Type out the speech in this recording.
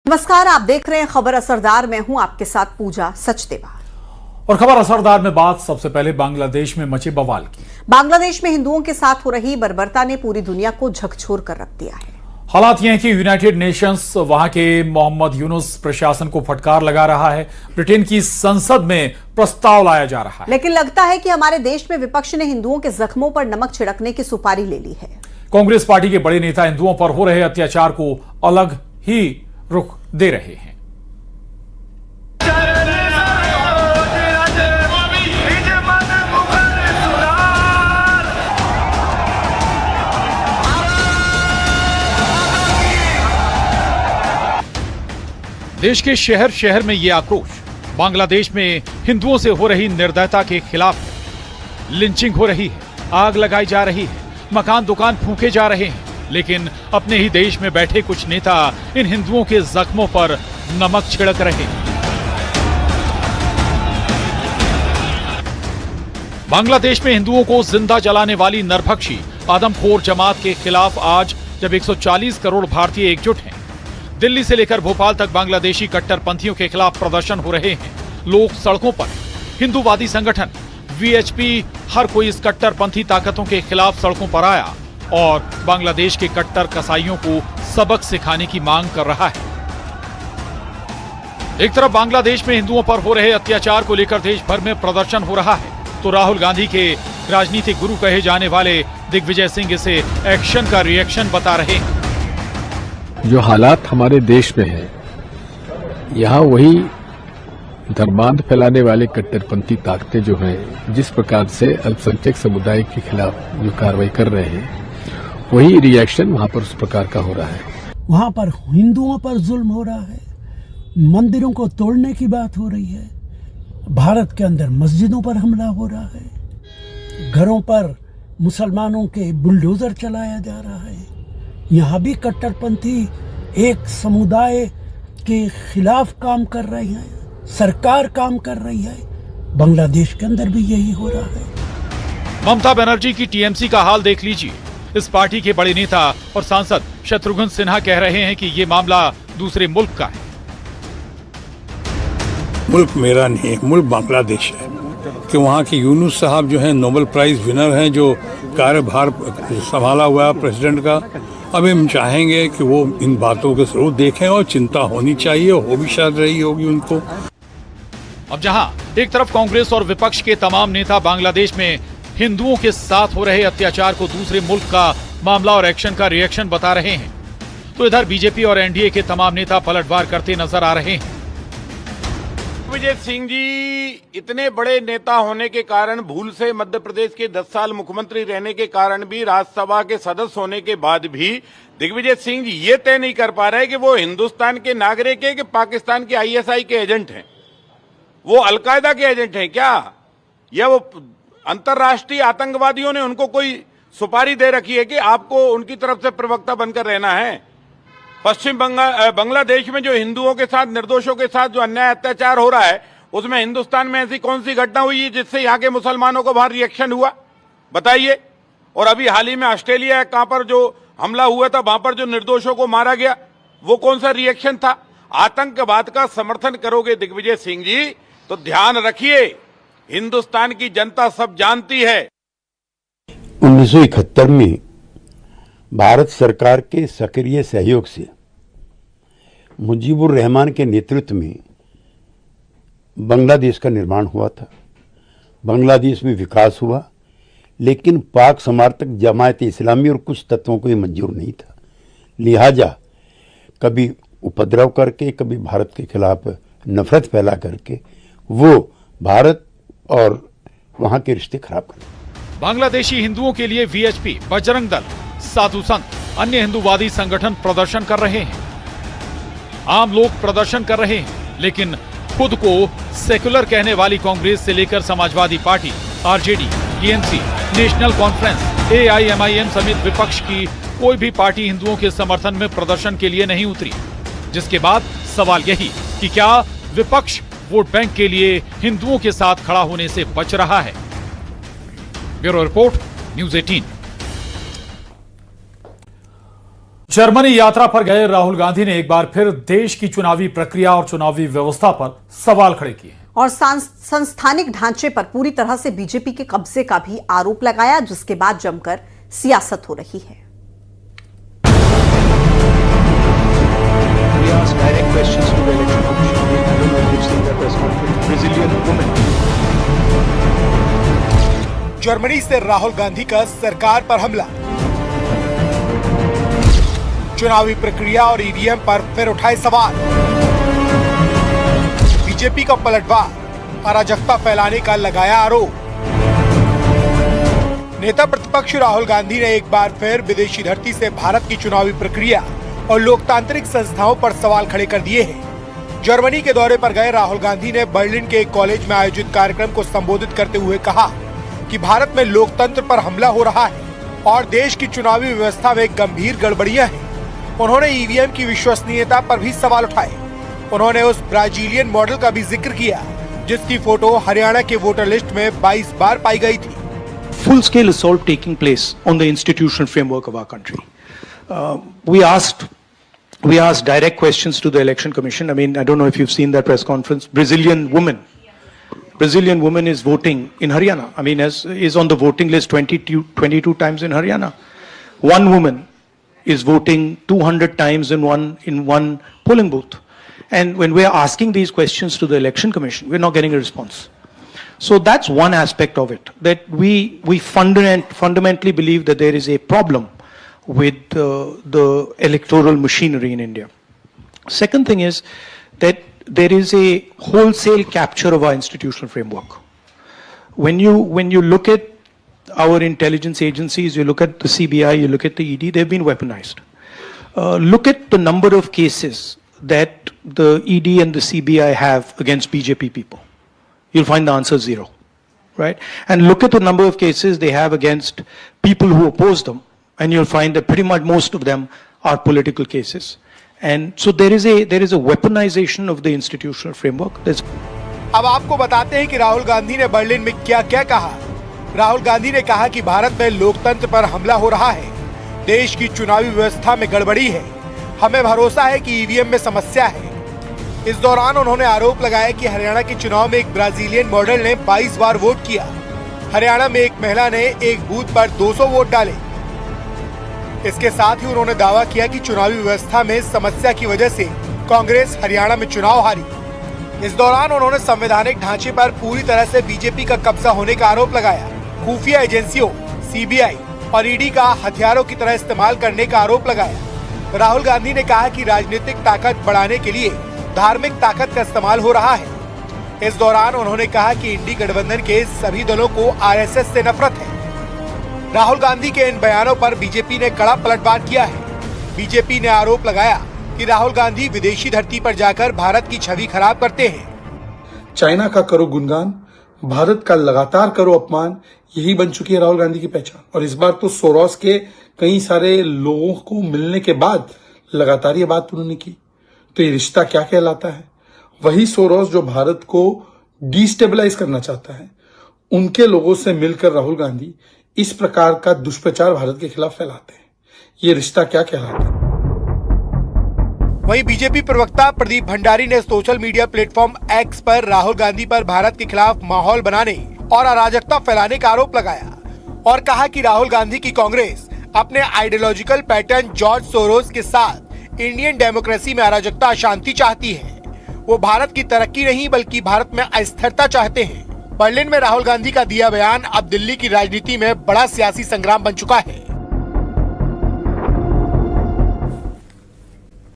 नमस्कार, आप देख रहे हैं खबर असरदार। मैं हूं आपके साथ पूजा सचदेवा। और खबर असरदार में बात सबसे पहले बांग्लादेश में मचे बवाल की। बांग्लादेश में हिंदुओं के साथ हो रही बर्बरता ने पूरी दुनिया को झकझोर कर रख दिया है। हालात यह है कि यूनाइटेड नेशंस वहां के मोहम्मद यूनुस प्रशासन को फटकार लगा रहा है। ब्रिटेन की संसद में प्रस्ताव लाया जा रहा है, लेकिन लगता है कि हमारे देश में विपक्ष ने हिंदुओं के जख्मों पर नमक छिड़कने की सुपारी ले ली है। कांग्रेस पार्टी के बड़े नेता हिंदुओं पर हो रहे अत्याचार को अलग ही रुख दे रहे हैं। देश के शहर शहर में ये आक्रोश बांग्लादेश में हिंदुओं से हो रही निर्दयता के खिलाफ है। लिंचिंग हो रही है, आग लगाई जा रही है, मकान दुकान फूंके जा रहे हैं, लेकिन अपने ही देश में बैठे कुछ नेता इन हिंदुओं के जख्मों पर नमक छिड़क रहे हैं। बांग्लादेश में हिंदुओं को जिंदा जलाने वाली नरभक्षी आदमखोर जमात के खिलाफ आज जब 140 करोड़ भारतीय एकजुट हैं, दिल्ली से लेकर भोपाल तक बांग्लादेशी कट्टरपंथियों के खिलाफ प्रदर्शन हो रहे हैं। लोग सड़कों पर, हिंदूवादी संगठन वीएचपी हर कोई इस कट्टरपंथी ताकतों के खिलाफ सड़कों पर आया और बांग्लादेश के कट्टर कसाईयों को सबक सिखाने की मांग कर रहा है। एक तरफ बांग्लादेश में हिंदुओं पर हो रहे अत्याचार को लेकर देश भर में प्रदर्शन हो रहा है, तो राहुल गांधी के राजनीतिक गुरु कहे जाने वाले दिग्विजय सिंह इसे एक्शन का रिएक्शन बता रहे हैं। जो हालात हमारे देश में है, यहाँ वही धर्मांध फैलाने वाले कट्टरपंथी ताकतें जो हैं, जिस प्रकार से अल्पसंख्यक समुदाय के खिलाफ जो कार्रवाई कर रहे हैं, वही रिएक्शन वहाँ पर उस प्रकार का हो रहा है। वहाँ पर हिंदुओं पर जुल्म हो रहा है, मंदिरों को तोड़ने की बात हो रही है, भारत के अंदर मस्जिदों पर हमला हो रहा है, घरों पर मुसलमानों के बुलडोजर चलाया जा रहा है। यहाँ भी कट्टरपंथी एक समुदाय के खिलाफ काम कर रहे हैं, सरकार काम कर रही है। बांग्लादेश के अंदर भी यही हो रहा है। ममता बनर्जी की टीएमसी का हाल देख लीजिए। इस पार्टी के बड़े नेता और सांसद शत्रुघ्न सिन्हा कह रहे हैं कि ये मामला दूसरे मुल्क का है। मुल्क मेरा नहीं है, मुल्क बांग्लादेश है। कि वहाँ के यूनुस साहब जो हैं नोबेल प्राइज विनर हैं, जो कार्यभार संभाला हुआ है प्रेसिडेंट का। अब हम चाहेंगे कि वो इन बातों को जरूर देखें और चिंता होनी चाहिए, हो भी शायद रही होगी उनको। अब जहां एक तरफ कांग्रेस और विपक्ष के तमाम नेता बांग्लादेश में हिंदुओं के साथ हो रहे अत्याचार को दूसरे मुल्क का मामला और एक्शन का रिएक्शन बता रहे हैं, तो इधर बीजेपी और एनडीए के तमाम नेता पलटवार करते नजर आ रहे हैं। दिग्विजय सिंह जी इतने बड़े नेता होने के कारण, भूल से मध्य प्रदेश के 10 साल मुख्यमंत्री रहने के कारण भी, राज्यसभा के सदस्य होने के बाद भी दिग्विजय सिंह जी ये तय नहीं कर पा रहे कि वो हिंदुस्तान के नागरिक है कि पाकिस्तान के आईएसआई के एजेंट हैं, वो अलकायदा के एजेंट हैं क्या, या वो अंतर्राष्ट्रीय आतंकवादियों ने उनको कोई सुपारी दे रखी है कि आपको उनकी तरफ से प्रवक्ता बनकर रहना है। पश्चिम बांग्लादेश में जो हिंदुओं के साथ, निर्दोषों के साथ जो अन्याय अत्याचार हो रहा है, उसमें हिंदुस्तान में ऐसी कौन सी घटना हुई है जिससे यहाँ के मुसलमानों को बाहर रिएक्शन हुआ, बताइए। और अभी हाल ही में ऑस्ट्रेलिया कहां पर जो हमला हुआ था, वहां पर जो निर्दोषों को मारा गया, वो कौन सा रिएक्शन था। आतंकवाद का समर्थन करोगे दिग्विजय सिंह जी, तो ध्यान रखिए, हिंदुस्तान की जनता सब जानती है। 1971 में भारत सरकार के सक्रिय सहयोग से मुजीबुर रहमान के नेतृत्व में बांग्लादेश का निर्माण हुआ था। बांग्लादेश में विकास हुआ, लेकिन पाक समर्थक जमात इस्लामी और कुछ तत्वों को ये मंजूर नहीं था। लिहाजा कभी उपद्रव करके, कभी भारत के खिलाफ नफरत फैला करके वो भारत और वहां के रिश्ते खराब कर। बांग्लादेशी हिंदुओं के लिए वीएचपी, बजरंग दल, साधु संत, अन्य हिंदूवादी संगठन प्रदर्शन कर रहे हैं। आम लोग प्रदर्शन कर रहे हैं, लेकिन खुद को सेकुलर कहने वाली कांग्रेस से लेकर Samajwadi party, RJD, TMC, national conference, AIMIM समेत विपक्ष की कोई भी पार्टी हिंदुओं के समर्थन में प्रदर्शन के लिए नहीं उतरी। जिसके बाद सवाल यही कि क्या विपक्ष वोट बैंक के लिए हिंदुओं के साथ खड़ा होने से बच रहा है। Bureau report, news 18। जर्मनी यात्रा पर गए राहुल गांधी ने एक बार फिर देश की चुनावी प्रक्रिया और चुनावी व्यवस्था पर सवाल खड़े किए और संस्थानिक ढांचे पर पूरी तरह से बीजेपी के कब्जे का भी आरोप लगाया, जिसके बाद जमकर सियासत हो रही है। जर्मनी से राहुल गांधी का सरकार पर हमला, चुनावी प्रक्रिया और ईवीएम पर फिर उठाए सवाल, बीजेपी का पलटवार, अराजकता फैलाने का लगाया आरोप। नेता प्रतिपक्ष राहुल गांधी ने एक बार फिर विदेशी धरती से भारत की चुनावी प्रक्रिया और लोकतांत्रिक संस्थाओं पर सवाल खड़े कर दिए हैं। जर्मनी के दौरे पर गए राहुल गांधी ने बर्लिन के एक कॉलेज में आयोजित कार्यक्रम को संबोधित करते हुए कहा कि भारत में लोकतंत्र पर हमला हो रहा है और देश की चुनावी व्यवस्था में गंभीर गड़बड़ियां हैं। उन्होंने ईवीएम की विश्वसनीयता पर भी सवाल उठाए। उन्होंने उस ब्राजीलियन मॉडल का भी जिक्र किया जिसकी फोटो हरियाणा के वोटर लिस्ट में 22 बार पाई गई थी। Full scale assault taking place on the institutional framework of our country. We asked direct questions to the election commission. I mean, I don't know if you've seen that press conference. Brazilian woman is voting in Haryana. I mean, is on the voting list 22 times in Haryana. One woman is voting 200 times in one polling booth. And when we're asking these questions to the election commission, we're not getting a response. So that's one aspect of it, that we fundamentally believe that there is a problem with the electoral machinery in India. Second thing is that there is a wholesale capture of our institutional framework. When you look at our intelligence agencies, you look at the CBI, you look at the ED, they've been weaponized. Look at the number of cases that the ED and the CBI have against BJP people. You'll find the answer 0, right? And look at the number of cases they have against people who oppose them, and you'll find that pretty much most of them are political cases. And so there is a weaponization of the institutional framework. अब आपको बताते हैं कि राहुल गांधी ने Berlin में क्या-क्या कहा। राहुल गांधी ने कहा कि भारत में लोकतंत्र पर हमला हो रहा है, देश की चुनावी व्यवस्था में गड़बड़ी है, हमें भरोसा है कि ईवीएम में समस्या है। इस दौरान उन्होंने आरोप लगाया कि हरियाणा के चुनाव में एक ब्राजीलियन मॉडल ने 22 बार वोट किया। हरियाणा में एक महिला ने एक बूथ पर 200 वोट डाले। इसके साथ ही उन्होंने दावा किया कि चुनावी व्यवस्था में समस्या की वजह से कांग्रेस हरियाणा में चुनाव हारी। इस दौरान उन्होंने संवैधानिक ढांचे पर पूरी तरह से बीजेपी का कब्जा होने का आरोप लगाया। खुफिया एजेंसियों, सीबीआई और ईडी का हथियारों की तरह इस्तेमाल करने का आरोप लगाया। राहुल गांधी ने कहा कि राजनीतिक ताकत बढ़ाने के लिए धार्मिक ताकत का इस्तेमाल हो रहा है। इस दौरान उन्होंने कहा कि इंडी गठबंधन के सभी दलों को आरएसएस से नफरत है। राहुल गांधी के इन बयानों पर बीजेपी ने कड़ा पलटवार किया है। बीजेपी ने आरोप लगाया कि राहुल गांधी विदेशी धरती पर जाकर भारत की छवि खराब करते हैं। चाइना का करो गुणगान, भारत का लगातार करो अपमान, यही बन चुकी है राहुल गांधी की पहचान। और इस बार तो सोरोस के कई सारे लोगों को मिलने के बाद लगातार ये बात उन्होंने की। तो ये रिश्ता क्या कहलाता है? वही सोरोस जो भारत को डिस्टेबलाइज करना चाहता है, उनके लोगों से मिलकर राहुल गांधी इस प्रकार का दुष्प्रचार भारत के खिलाफ फैलाते हैं। ये रिश्ता क्या कहलाता है? वहीं बीजेपी प्रवक्ता प्रदीप भंडारी ने सोशल मीडिया प्लेटफॉर्म एक्स पर राहुल गांधी पर भारत के खिलाफ माहौल बनाने और अराजकता फैलाने का आरोप लगाया और कहा कि राहुल गांधी की कांग्रेस अपने आइडियोलॉजिकल पैटर्न जॉर्ज सोरोस के साथ इंडियन डेमोक्रेसी में अराजकता अशांति चाहती है। वो भारत की तरक्की नहीं बल्कि भारत में अस्थिरता चाहते हैं। बर्लिन में राहुल गांधी का दिया बयान अब दिल्ली की राजनीति में बड़ा सियासी संग्राम बन चुका है।